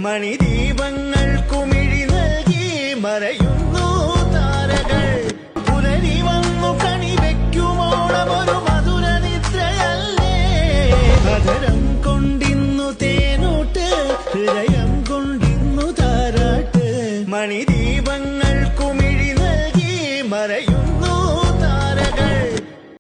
മണിദീപങ്ങൾക്കുമിഴി നൽകി മറയുന്നു താരകൾ. പുലരി വന്നു കണിവെക്കുമോളമൊരു മധുര നിദ്രയല്ലേ. അധരം കൊണ്ടിന്നു തേനൂട്ട്, ഹൃദയം കൊണ്ടിന്നു താരാട്ട്. മണിദീപങ്ങൾക്കുമിഴി നൽകി മറയുന്നു